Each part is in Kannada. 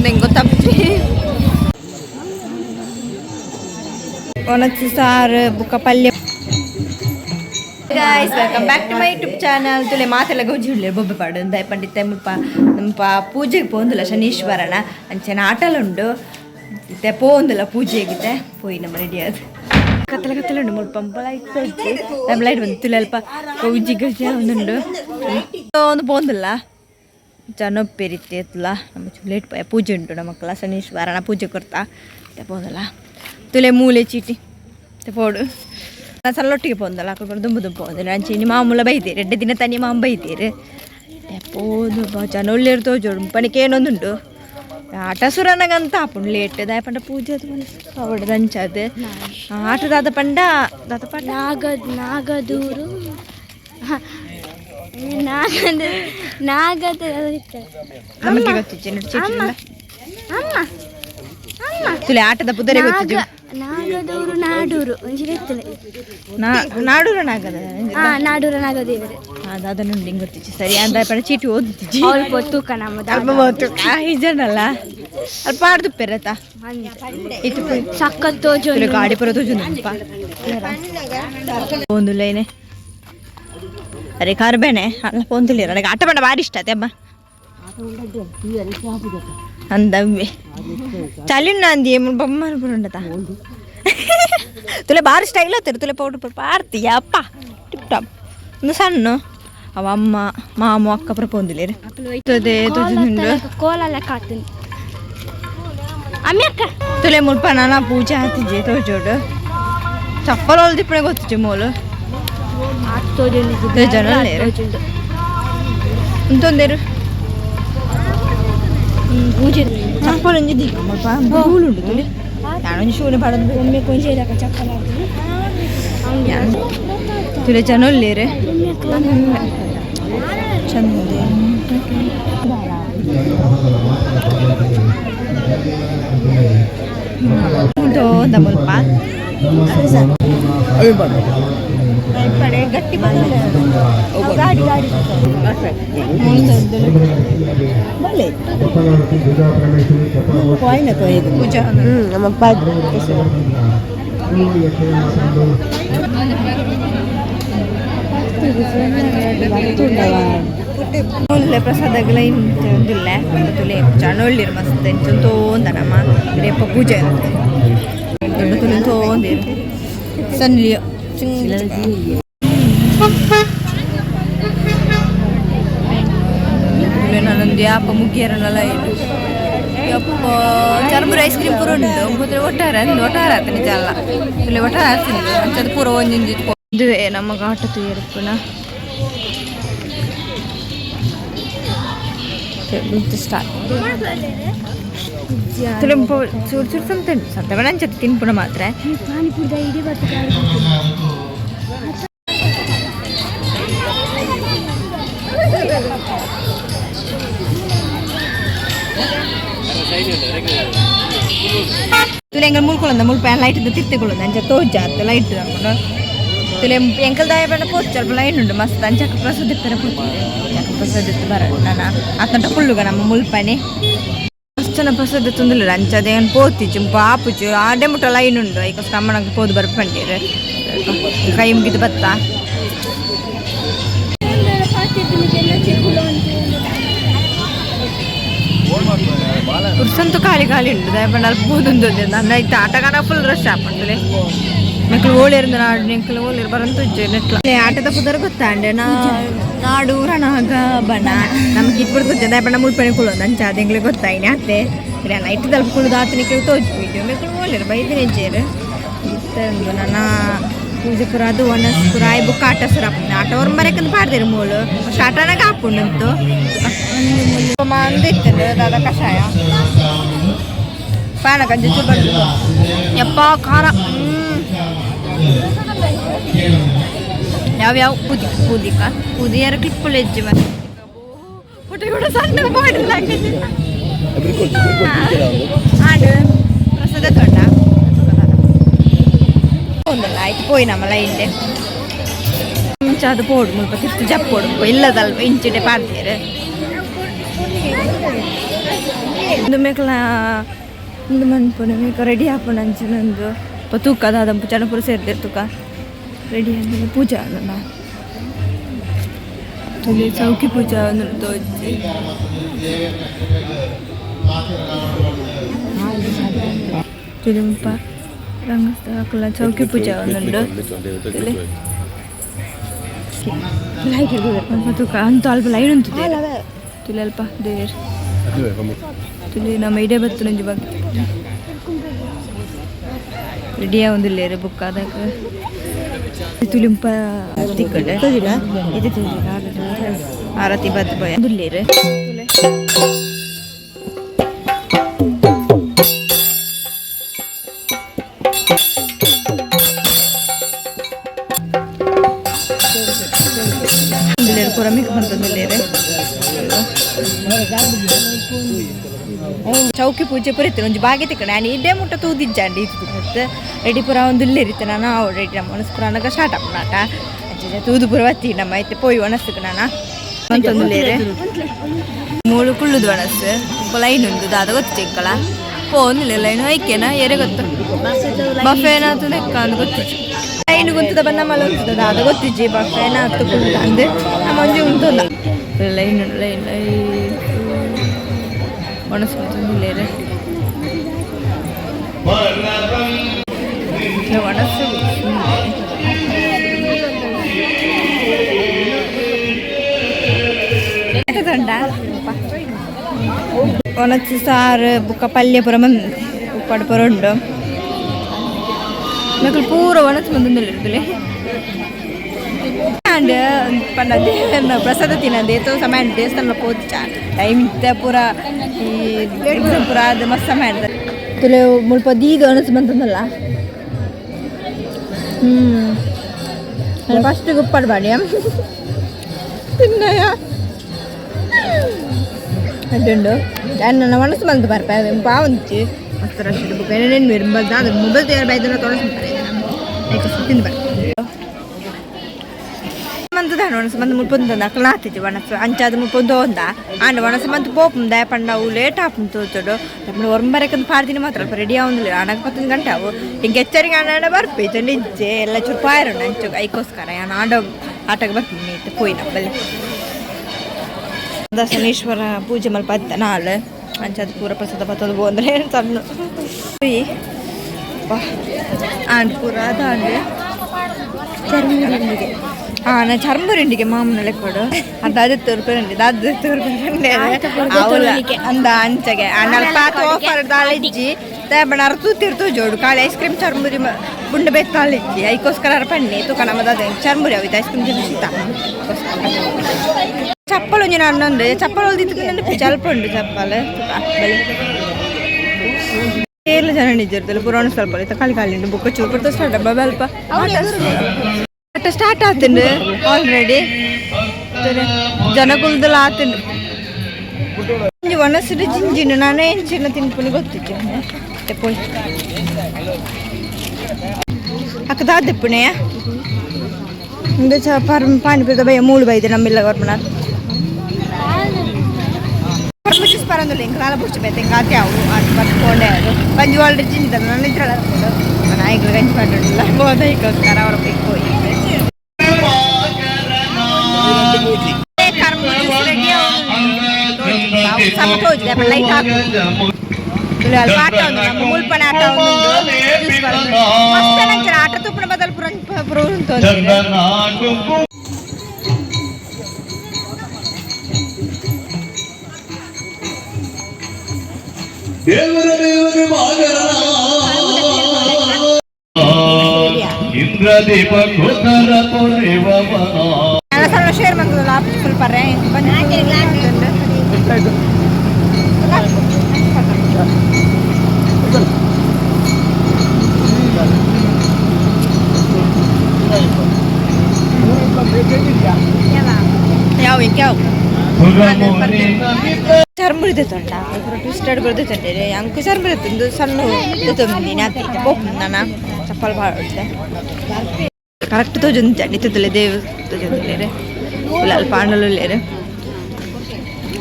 ನಂಗೆ ಗೊತ್ತಾಗ್ತಿ ಒಣಚಿ ಸಾರು ಬುಕ್ಕ ಪಲ್ಯ. Guys welcome back to my YouTube channel. ತುಲೆ ಮಾತೆಲ್ಲ ಗೌಜಿ ಉಳ್ಳಿ ಬೊಬ್ಬೆ ಪಾಡು ದಯ ಪಂಡಿತ ನಮ್ಮ ಪೂಜೆಗೆ ಪೋಂದಿಲ್ಲ ಶನೀಶ್ವರನ ಅಂಚೆನ ಆಟಲುಂಡು ಮತ್ತೆ ಪೋಂದಿಲ್ಲ ಪೂಜೆಗಿದೆ ಪೋಯಿ ನಮ್ಮ ರೆಡಿ ಅದು ಕತ್ತಲೆ ಕತ್ತಲೆ ಉಂಡು ಮುಲ್ಪ ಲೈಟ್ ನಮ್ಮ ಲೈಟ್ ಬಂದು ತುಲೆ ಅಲ್ಪ ಗೌಜಿ ಗೌಜಿ ಒಂದುಂಡು ಒಂದು ಪೋಂದಿಲ್ಲ ಜನೊಪ್ಪೆರಿತ್ತೆ ಎತ್ತಲ್ಲ ನಮ್ಮ ಲೇಟ್ ಪೂಜೆ ಉಂಟು ನಮ್ಮ ಮಕ್ಕಳ ಶನೀಶ್ವರನ ಪೂಜೆ ಕೊಡ್ತಾ ಪೋದಲ್ಲ ತುಲೆ ಮೂಲೆ ಚೀಟಿ ಪೋಡು ಸಲ್ಲೊಟ್ಟಿಗೆ ಪೋಂದಲ್ಲ ಹಾಕೊಂಡು ದುಂಬು ಪೋದಿಲ್ಲ ಅಂಚೆ ಮಾಮೂಲ ಬೈತೀರಿ 2 ದಿನ ತನಿ ಮಾಮ ಬೈತೀರಿ ಪೋದು ಜನ ಒಳ್ಳೆಯರು ತೋಜೋಡು ಪಣಿಕೆ ಏನೊಂದುಂಟು ಆಟ ಸುರನಗಂತ ಆಪುಂಡು ಲೇಟ್ ದಾಯ ಪಂಡ ಪೂಜೆ ಅದು ಅವಡು ದಂಚದು ಆಟದಾದ ಪಂಡ ದಾದ ಪಂಡ ನಾಗದೂರು ನಮಗೆ ಗೊತ್ತಿಚ್ಚೆ ತುಲೆ ಆಟದ ಪುದರೆ ಗೊತ್ತಿದ್ದು ನಾಗದೂರು ನಾಡೂರು ನಾಡೂರ ನಾಗದ ನಾಡೂರ ನಾಗದೇವರು ಅದನ್ನು ಹಿಂಗೆ ಗೊತ್ತಿಚ್ಚು ಸರಿ ಅಂದ ಪಡ ಚೀಟಿ ಓದಿಚ್ಚಿ ತೂಕ ಜನಲ್ಲ ಅಲ್ಪ ಆಡ್ದು ಪೆರತ ಸಕ್ಕತ್ ತೋಜು ಗಾಡಿ ಪರ ತೋಜು ಒಂದು ಲೈನೆ ಅರೆ ಕಾರ್ಬೇನೆ ಅಲ್ಲ ಪೊಂದಿಲ್ಲ ನನಗೆ ಆಟ ಪಂಡ ಭಾರಿ ಇಷ್ಟ ಅಮ್ಮ ಅಂದವ್ವೆ ಚಲಿನ ಅಂದಿ ಬೊಮ್ಮನ ಬರುಂಡತ ತುಲೆ ಭಾರಿ ಸ್ಟೈಲ್ ಆಗ್ತಾರೆ ತುಲೆ ಪೌಡರ್ ಪಾಡ್ತೀಯ ಅಪ್ಪ ಟಿಪ್ ಟಾಪ್ ಒಂದು ಸಣ್ಣ ಅವ ಅಮ್ಮ ಮಾಮು ಅಕ್ಕ ಪರ ಪೊಂದಿಲ್ಲ ಕೋಲಲ್ಲ ಕಾತೀನಿ ತುಲೆ ಮುಲ್ಪ ನಾನು ಪೂಜೆ ಹಾತಿದ್ದೆ ತೋಜೋಡು ಚಪ್ಪಲ್ ಹೊಲ್ದಿಪ್ಪಣೆ ಗೊತ್ತಿಚ್ಚು ಮೋಲು ಜನ ಇಂತೊಂದೇರು ಪೂಜೆ ಚಪ್ಪಲ್ ಒಂಜಿದ್ದಿ ಹೂಲುಂಡು ತುಳಿ ಯಾಣೊಂದು ಶೂನೆ ಪಡೋದು ಒಮ್ಮೆ ಕೊಂಚ ಚಪ್ಪಲ ತುಲೆ ಜನ ಒಳ್ಳೇರೆ ಚಂದ ಮುಲ್ಪ ಗಟ್ಟಿ ಗಾಡಿ ಗಾಡಿ ಪೂಜಾ ನಮ್ಮ ಒಳ್ಳೆ ಪ್ರಸಾದಗಳ ಇಂತಿಲ್ಲ ತುಲೆ ಜನ ಒಳ್ಳಿರು ಮಸ್ತ್ ಎಂಚು ತೋಂದನಮ್ಮ ರೇಪ ಪೂಜೆ ದೊಡ್ಡ ತುಲೆ ತೋಂದಿರು ಸಣ್ಣ ನಾನೊಂದು ಯಾಪ ಮುಗಿಯರನಲ್ಲ ಏನು ಯಪ್ಪ ಚರ್ಮುರ ಐಸ್ ಕ್ರೀಮ್ ಪೂರ ಉಂಟು ಮುದ್ರೆ ಒಟ್ಟಾರೆ ಆತ ನಿಜ ಅಲ್ಲ ಇಲ್ಲಿ ಒಟ್ಟಾರೆ ಆಗ್ತೀನಿ ಅಂಚದು ಪೂರ ಒಂದಿಂಜಿ ಇದುವೇ ನಮ್ಮ ಘಾಟ ತೂಯರ್ಪುನ ಸ್ಟಾರ್ಟ್ ತುಲೆಂಪು ಚೂರು ಚೂರು ಸಂತ ಬೇಡ ಅಂಚದು ತಿನ್ಪುಣ ಮಾತ್ರ ಪಾನಿಪುರದ ಇಡೀ ಬರ್ತದೆ ತುಲೆ ಎಂಗಲ್ ಮುಳ್ಕೊಳ್ಳೋದ ಮುಳ್ಪ ಲೈಟ್ ತಿರ್ತಿಕೊಳ್ಳೋದು ಅಂಚ ತೋಜ ಅಂತ ಲೈಟ್ ಹಾಕೊಂಡು ತುಲೆ ಎಂಕಲ್ ದಾಯ ಬೇಡ ಪೋತ್ ಸ್ವಲ್ಪ ಲೈಟ್ ಉಂಟು ಮಸ್ತ್ ಅಂಚಕ ಪ್ರಸಾದ ಇರ್ತಾರೆ ಚಕ ಪ್ರಸಾದ ಬರ ನಾನು ಅತ್ತಂಟ ಫುಲ್ಲುಗ ನಮ್ಮ ಮುಳ್ಪನೆ ಮಸ್ತ್ ಜನ ಪ್ರಸಾದ ತುಂದಿಲ್ಲ ಅಂಚದೆ ಪೋತಿಚ್ಚು ಪಾಪುಚ್ಚು ಆಡೆ ಮುಟ್ಟ ಲೈನ್ ಉಂಡು ಈಗ ಅಮ್ಮನಂಗೆ ಪೋದು ಬರ್ಪಂಡೀರು ಕೈ ಮುಗಿದು ಬತ್ತ ಕುರ್ಸಂತೂ ಖಾಲಿ ಖಾಲಿ ಉಂಟು ದಯಪಂಡ ಅಲ್ಪ ಹೋದೊಂದು ನನ್ನ ಇತ್ತು ಆಟಗಾನ ಫುಲ್ ರಶ್ ಹಾಕೊಂಡ್ಲೆ ಮಕ್ಕಳು ಓಳಿರಿಂದ ನಾಡು ನೆಂಕಲು ಓಳಿರು ಬರಂತು ನೆಟ್ಲ ಆಟದ ಪುದರ್ ಗೊತ್ತಾಂಡೆ ನಾಡು ರಣಾಗ ಬಣ ನಮ್ಗೆ ಇಟ್ಬಿಟ್ಟು ಗೊತ್ತ ದಯಪಂಡ ಮುಳ್ಪಣೆ ಕುಳೋದು ಅಂಚ ಅದೆಂಗ್ಳಿಗೆ ಗೊತ್ತಾಯಿನಿ ಅತ್ತೆ ಇಲ್ಲ ನೈಟ್ ತಲ್ಪ ಕುಳಿದು ಆತನಿಗೆ ತೋಜು ವಿಡಿಯೋ ಮಕ್ಕಳು ಓಳಿರು ಬೈದಿನ ಹೆಜ್ಜೇರು ಇತ್ತಂದು ನನ್ನ ಪೂಜೆ ಪುರ ಅದು ಒಣಸ್ ಪುರ ಆಯ್ ಬುಕ್ ಆಟ ಸರ್ ಆಟ ಅವ್ರ ಮರೆಕಂದು ಪಾಡ್ದಿರು ಮೂಳು ಸ್ಟಾರ್ಟನಾಗ ಹಾಕೊಂಡಂತು ಅಂದಿತ್ತು ದಾದ ಕಷಾಯ ಪಾನ ಗಂಜಿ ಬಂದು ಯಪ್ಪ ಖಾರ ಯಾವ್ಯಾವ ಕುದಿಯಾರ ಕ್ಲಿಪ್ಪುಳು ಹೆಜ್ಜೆ ಮತ್ತೆ ಊಟ ಕೂಡ ಸಣ್ಣ ಮಾಡಿಲ್ಲ ಹಾಡು ಪ್ರಸಾದ ತೊಂಡ ಒಂದಲ್ಲ ಆಯ್ತು ಪೋಯಿ ನಮ್ಮಲ್ಲ ಹಿಂದೆ ಅದು ಪೋಡು ಮುಲ್ಪ ತಿರ್ತು ಜಪ್ಪೋಡು ಇಲ್ಲದಲ್ವ ಇಂಚಿಡೆ ಪಾಡ್ತೀರು ಒಂದು ಮೇಕಲ ಒಂದು ಮನ್ಪುನ ಮೇಕ ರೆಡಿ ಹಾಪುಣ ಅಂಚಿನೊಂದು ತೂಕ ದಾದಂಪು ಚಣಪುರ ಸೇರಿದೆ ತೂಕ ರೆಡಿ ಆದ ಪೂಜಾ ಅಲ್ಲ ಚೌಕಿ ಪೂಜಾ ಒಂದು ತೋಜಿ ತುಳಿಂಪ ರಂಗಸ್ಥಳ ಚೌಕಿ ಪೂಜಾ ಒಂದುಂಡು ತೂಕ ಅಂತ ಅಲ್ಪ ಲೈನ್ ಉಂಟು ತುಳಿ ಅಲ್ಪ ದೇರ್ ತುಳಿ ನಮ್ಮ ಇಡೇ ಬತ್ತು ನಂಜಿ ಬಗ್ಗೆ ರೆಡಿಯಾ ಒಂದಿಲ್ಲೇರು ಬುಕ್ ಆದಾಗ ತುಳಿಂಪ ತಿಕ್ಕಡೆ ಇದು ಆರತಿ ಬತ್ತು ಬಯ ಒಂದಿಲ್ಲೇರು ಪೂರ ಮಿಕ್ ಬಂತಂದಿಲ್ಲೇರೆ ಚೌಕಿ ಪೂಜೆ ಪುರಿತು ಒಂಜಿ ಬಾಗಿ ತಿಕ್ಕಣೆ ನಾನು ಇಡ್ಡೆ ಮುಟ್ಟ ತೂದಿಜ್ಜಂಡಿ ಇತ್ತು ರೆಡಿ ಪುರ ಒಂದು ಇಲ್ಲಿರಿತ್ತು ನಾನು ರೆಡಿ ನಮ್ಮ ಮನಸ್ಸು ಪುರ ಅನ್ನಗ ಸ್ಟಾರ್ಟ್ ಆಗ್ನಾಟ ತೂದು ಪುರ ಬತ್ತಿ ನಮ್ಮ ಐತೆ ಪೋಯಿ ಒಣಸ್ತು ನಾನು ಅಂತಂದಿಲ್ಲೇರೆ ಮೂಳು ಕುಳ್ಳುದು ಒಣಸ್ಸು ಲೈನ್ ಉಂಟು ದಾದ ಗೊತ್ತು ಚಿಕ್ಕಳ ಒಂದಿಲ್ಲ ಲೈನ್ ಐಕೆನಾ ಎರೆ ಗೊತ್ತು ಬಫೇನಾತು ಲೆಕ್ಕ ಅಂದು ಗೊತ್ತಿಚ್ಚು ಲೈನ್ ಗುಂತದ ಬನ್ನ ಮಲ ಉಂಟದ ದಾದ ಗೊತ್ತಿಜ್ಜಿ ಬಫೇನಾತು ಕುಳ್ಳು ಅಂದು ನಮ್ಮ ಒಂಜಿ ಉಂಟಲ್ಲ ಲೈನ್ ಲೈನ್ ಲೈನ್ ಒಣಸ್ಕೊತಿಲ್ಲೇರೆ ಒಣಸು ದಂಡ ಒಣಚಿ ಸಾರು ಬುಕ್ಕ ಪಲ್ಯ ಪುರ ಉಪ್ಪಾಡು ಪುರ ಉಂಡು ಮಕ್ಕಳು ಪೂರ ಒಣಚು ಬಂದಿಲ್ಲ ಅಂಡ್ ಪಂಡ ದೇವರನ್ನ ಪ್ರಸಾದ ತಿನ್ನದೆ ತೋ ಸಮಯ ದೇವಸ್ಥಾನ ಪೋಚ ಟೈಮ್ ಇತ್ತ ಪೂರ ಈ ಎಕ್ಸಾಮ್ ಪೂರ ಅದು ಮಸ್ತ್ ಸಮಯ ತುಲೆ ಮುಲ್ಪ ದೀಗ ಅನಸು ಬಂತಂದಲ್ಲ ಫಸ್ಟ್ ಉಪ್ಪಾಡು ಬಾಡಿ ತಿನ್ನಯ್ಯ ಅಡ್ಡುಂಡು ನನ್ನ ಮನಸ್ಸು ಬಂತು ಬರ್ಪ ಪಾವಂಚಿ ಮಸ್ತ್ ರಶ್ ಬುಕ್ ಏನೇನು ಮಿರ್ಬಲ್ದ ಅದು ಮೊಬೈಲ್ ತಯಾರು ಬೈದನ್ನ ತೊಳಸ್ತಾರೆ ತಿಂದು ಬರ್ತಾರೆ ಮಂತದ ಒಣಸು ಮಂದು ಮುಲ್ಪೊಂದು ಅಕ್ಕಲ ಹಾಕ್ತಿದ್ದೆ ಒಣಸು ಅಂಚಾದ ಮುಲ್ಪೊಂದು ಒಂದ ಆಂಡ ಒಣಸು ಮಂತು ಪೋಪುಂದ ಪಂಡ ಅವು ಲೇಟ್ ಆಪುಂದು ತೋಚೋಡು ನಮ್ಮನ್ನು ಒರಂಬರಕ್ಕಂದು ಪಾಡ್ತೀನಿ ಮಾತ್ರ ಅಲ್ಪ ರೆಡಿ ಆಗೊಂದಿಲ್ಲ ಆನಾಗ 10 ಗಂಟೆ ಅವು ಹಿಂಗೆ ಎಚ್ಚರಿಗೆ ಆಡ ಬರ್ಪೈತೆ ನಿಜ್ಜೆ ಎಲ್ಲ ಚೂರು ಪಾಯರೋಣ ಅಂಚು ಐಕೋಸ್ಕರ ನಾನು ಆಟಕ್ಕೆ ಬರ್ತೀನಿ ಇತ್ತು ಪೋಯಿ ನಮ್ಮಲ್ಲಿ ಶನೀಶ್ವರ ಪೂಜೆ ಮಲ್ಪ ಅತ್ತ ನಾಳೆ ಅಂಚದ ಪೂರ ಪ್ರಸಾದ ಬತ್ತದು ಅಂದರೆ ಸಣ್ಣ ಆಂಡ್ ಪೂರ ಅದಾಂಡೆ ಚರ್ಮುರಿಂಡಿಗೆ ನಾ ಚರ್ಮುರಿಂಡಿಗೆ ಮಾಮೂಲಿ ಕೊಡು ಅದು ತೋರ್ಕೊಂಡೆ ಅದು ತೋರ್ಕೊಂಡೆ ಅಂದ ಅಂಚಗೆ ನಲ್ಪ ಆಫರ್ ದಾಳಿಜ್ಜಿ ತೇಬಣ್ಣಾರ ತೂತಿರ್ತು ಜೋಡು ಕಾಳೆ ಐಸ್ ಕ್ರೀಮ್ ಚರ್ಮುರಿ ಬುಂಡ ಬೇಕು ತಾಳಿಜ್ಜಿ ಐಕೋಸ್ಕರ ಪಣ್ಣಿ ತೂಕ ನಮ್ಮದು ಅದೇ ಚರ್ಮುರಿ ಅವಿತ್ತು ಐಸ್ ಕ್ರೀಮ್ ತಿನ್ನಿಸ್ತಾ ಚಪ್ಪಲು ಒಂಜಿ ನನ್ನೊಂದು ಚಪ್ಪಲು ಹೊಲ್ದಿತ್ತು ನೆನಪು ಸ್ವಲ್ಪ ಉಂಡು ಚಪ್ಪಲು ಏಳು ಜನ ನಿಜ್ಜಿರ್ತಲ್ಲ ಪುರಾಣ ಸ್ವಲ್ಪ ಇತ್ತು ಕಾಳಿ ಕಾಳಿ ಉಂಟು ಬುಕ್ಕ ಚೂರು ಬರ್ತಾ ಸ್ಟಾರ್ಟ್ ಹಬ್ಬ ಅಲ್ಪ ಆಟ ಸ್ಟಾರ್ಟ್ ಆತಂಡು ಆಲ್ರೆಡಿ ಜನಗುಲ್ದಲ್ಲ ಆತಂಡು ಒಂಜಿ ಒಣಸಿಡು ಜಿಂಜಿನು ನಾನೇ ಹೆಂಚಿನ ತಿನ್ಪುನಿ ಗೊತ್ತಿತ್ತು ಪೋಯ್ ಅಕ್ಕದಾದೆಪ್ಪುಣೆಯ ಒಂದು ಪಾನಿಪುರದ ಭಯ ಮೂಳು ಬೈದೆ ನಮ್ಮೆಲ್ಲ ಬರ್ಮಣ ಪರ್ಮಿಷನ್ಸ್ ಪರಂದಿಲ್ಲ ಹಿಂಗೆ ಕಾಲ ಪುಷ್ಟ ಬೇತೆ ಹಿಂಗೆ ಆತೆ ಅವು ಅದು ಬರ್ಕೊಂಡೆ ಅದು ಬಂಜು ಆಲ್ರೆಡಿ ಚಿಂತಿದ್ದಾರೆ ನಾನು ಇದ್ರಲ್ಲ ನಾನು ಆಯ್ತು ಗಂಜಿ ಮಾಡಿರಲಿಲ್ಲ ಗೋದೈಕೋಸ್ಕರ ಅವರ ಬೇಕು ಹೋಗಿ ಲೈಟ್ ಹಾಕಿ ಆಟ ಒಂದು ನಮ್ಮ ಮುಲ್ಪನೆ ಆಟ ಒಂದು ಆಟ ತುಪ್ಪನ ಬದಲು ಪುರ ಉಂಟು ಶೇರ್ ಬಂದಲ್ಲ ಸ್ವಲ್ಪ ಯಾವ ಚರ್ಮುರಿದೆ ತೊಂಡ ಟ್ವಿಸ್ಟೆಡ್ ಬರ್ದು ತಂಡೇರೆ ಅಂಕು ಚರ್ಮುರಿದೆ ಒಂದು ಸಣ್ಣ ತೊಂದಿನಿ ಅತ್ತೆ ಹೋಗ್ತೀನಿ ನಾನು ಚಪ್ಪಲ್ ಭಾಳ ಕರೆಕ್ಟ್ ತೋಜೊಂದು ನಿತ್ತಲೆ ದೇವ್ ತೋಜೊಂದಿಲ್ಲೇರೆ ಇಲ್ಲ ಅಲ್ಲಿ ಪಾಂಡಲು ಇಲ್ಲೇರೆ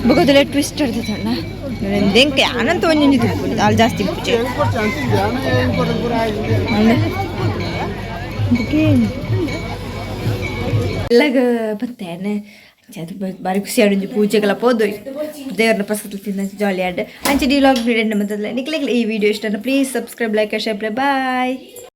ಬುಗೋದಿಲ್ಲ ಟ್ವಿಸ್ಟೆಡ್ ತೊಂಡ ಎಂಕೆ ಅನಂತ ಒಂಜೊಂಜಿ ತಿಳ್ಕೊಂಡು ಅಲ್ಲಿ ಜಾಸ್ತಿ ಪೂಜೆ ಎಲ್ಲಗ ಬತ್ತೇನೆ ಅದು ಬಾರಿ ಖುಷಿ ಆಡೊಂಜಿ ಪೂಜೆಗೆಲ್ಲ ಪೋದೋಯ್ ದೇವ್ರನ್ನ ಪ್ರಸಾದ ತಿಂದ ಜಾಲಿ ಆಡ್ ಅಂಚೆ ಡಿ ವ್ಲಾಗ್ ಬಿಡಂಡ ಮೊದಲ ನಿಕ್ಲೆಗ್ಲ ಈ ವಿಡಿಯೋ ಇಷ್ಟ please subscribe like share bye.